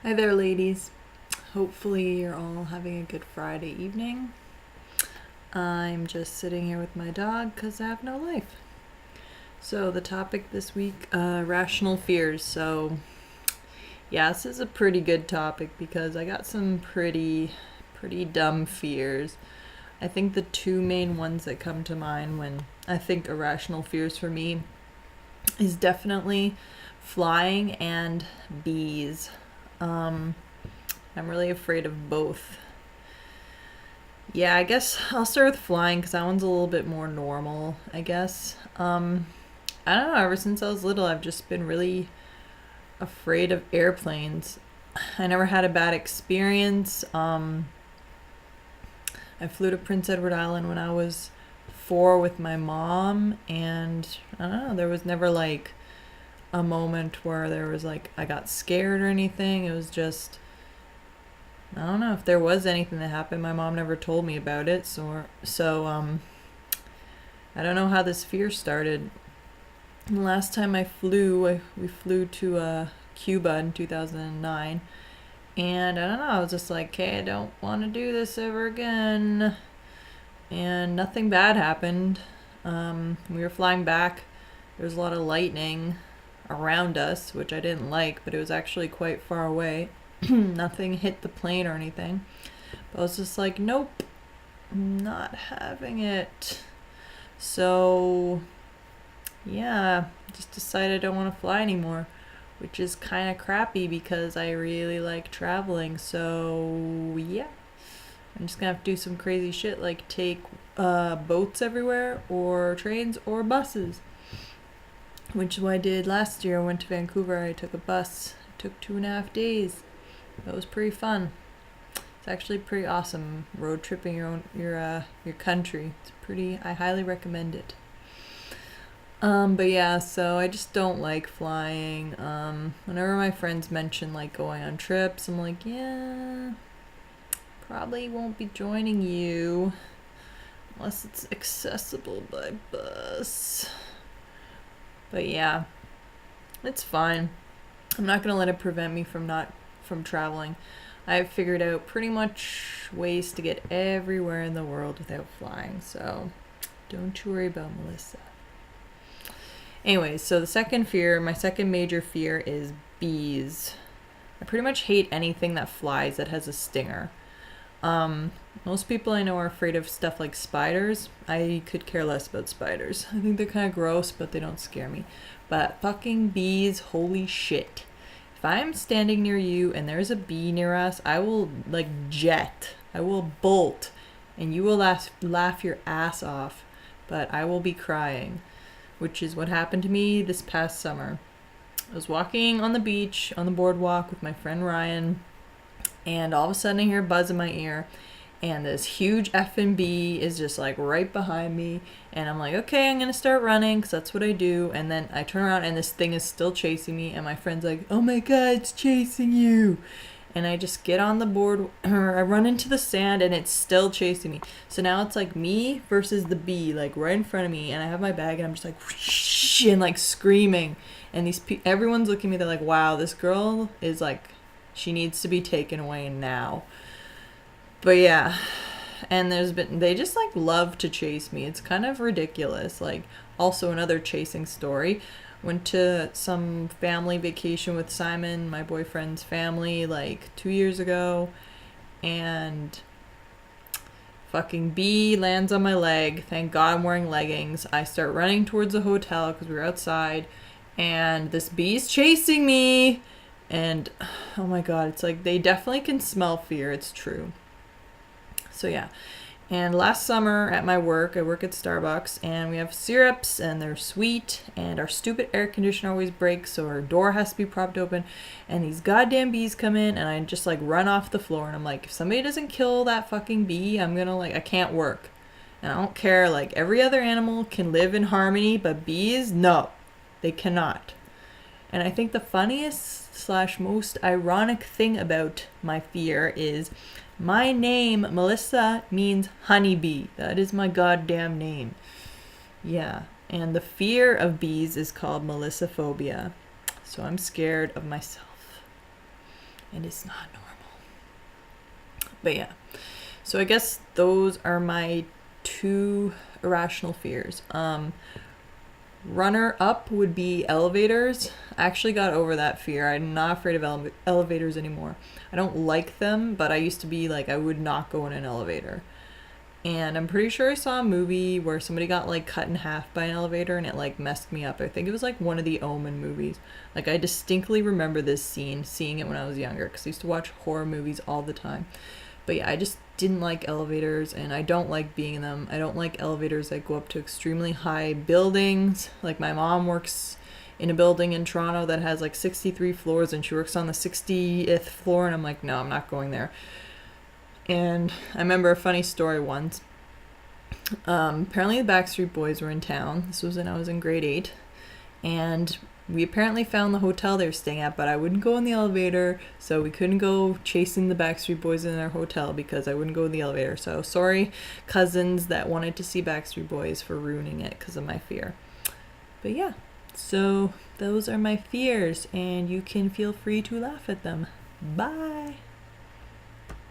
Hi there, ladies. Hopefully, you're all having a good Friday evening. I'm just sitting here with my dog because I have no life. So, the topic this week rational fears. So, yeah, this is a pretty good topic because I got some pretty dumb fears. I think the two main ones that come to mind when I think irrational fears for me is definitely flying and bees. I'm really afraid of both. Yeah, I guess I'll start with flying because that one's a little bit more normal, I guess. I don't know, ever since I was little, I've just been really afraid of airplanes. I never had a bad experience. I flew to Prince Edward Island when I was 4 with my mom, and I don't know, there was never like a moment where there was like I got scared or anything. It was just I don't know if there was anything that happened. My mom never told me about it, so I don't know how this fear started. The last time I flew, we flew to Cuba in 2009, and I don't know. I was just like, "Okay, I don't want to do this ever again," and nothing bad happened. We were flying back. There was a lot of lightning around us, which I didn't like, but it was actually quite far away. Nothing hit the plane or anything. But I was just like, nope, not having it. So, yeah, just decided I don't want to fly anymore, which is kind of crappy because I really like traveling. So, yeah, I'm just gonna have to do some crazy shit like take boats everywhere, or trains, or buses, which is what I did last year. I went to Vancouver. I took a bus. It took 2.5 days. That was pretty fun. It's actually pretty awesome road tripping your country. It's pretty. I highly recommend it. But yeah, so I just don't like flying. Whenever my friends mention like going on trips, I'm like, yeah, probably won't be joining you unless it's accessible by bus. But yeah, it's fine. I'm not gonna let it prevent me from traveling. I've figured out pretty much ways to get everywhere in the world without flying, so don't you worry about Melissa. Anyways, so my second major fear is bees. I pretty much hate anything that flies that has a stinger. Most people I know are afraid of stuff like spiders. I could care less about spiders. I think they're kind of gross, but they don't scare me. But fucking bees, holy shit. If I'm standing near you and there's a bee near us, I will jet. I will bolt, and you will laugh your ass off, but I will be crying, which is what happened to me this past summer. I was walking on the beach on the boardwalk with my friend Ryan, and all of a sudden I hear a buzz in my ear, and this huge effing bee is just like right behind me, and I'm like, okay, I'm gonna start running because that's what I do. And then I turn around and this thing is still chasing me, and my friend's like, oh my god, it's chasing you. And I just get on the board, or I run into the sand, and it's still chasing me. So now it's like me versus the bee, like right in front of me, and I have my bag, and I'm just like whoosh, and like screaming, and everyone's looking at me. They're like, wow, this girl is like, she needs to be taken away now. But yeah, and they just like love to chase me. It's kind of ridiculous. Like, also another chasing story. Went to some family vacation with Simon, my boyfriend's family, like 2 years ago, and fucking bee lands on my leg. Thank God I'm wearing leggings. I start running towards the hotel because we were outside, and this bee's chasing me. And oh my God, it's like they definitely can smell fear. It's true. So yeah. And last summer at my work, I work at Starbucks, and we have syrups, and they're sweet, and our stupid air conditioner always breaks, so our door has to be propped open, and these goddamn bees come in, and I just like run off the floor, and I'm like, if somebody doesn't kill that fucking bee, I'm gonna I can't work. And I don't care, like every other animal can live in harmony, but bees, no, they cannot. And I think the funniest / most ironic thing about my fear is my name, Melissa, means honeybee. That is my goddamn name. Yeah. And the fear of bees is called Melissaphobia. So I'm scared of myself. and it's not normal. But yeah, so I guess those are my 2 irrational fears. Runner up would be elevators. I actually got over that fear. I'm not afraid of elevators anymore. I don't like them, but I used to be like, I would not go in an elevator. And I'm pretty sure I saw a movie where somebody got like cut in half by an elevator and it like messed me up. I think it was like one of the Omen movies. Like I distinctly remember this scene, seeing it when I was younger, because I used to watch horror movies all the time. But yeah, I just didn't like elevators and I don't like being in them. I don't like elevators that go up to extremely high buildings. Like my mom works in a building in Toronto that has like 63 floors and she works on the 60th floor and I'm like, no, I'm not going there. And I remember a funny story once. Apparently the Backstreet Boys were in town. This was when I was in grade 8. And we apparently found the hotel they were staying at, but I wouldn't go in the elevator, so we couldn't go chasing the Backstreet Boys in their hotel because I wouldn't go in the elevator. So sorry, cousins that wanted to see Backstreet Boys, for ruining it because of my fear. But yeah, so those are my fears, and you can feel free to laugh at them. Bye!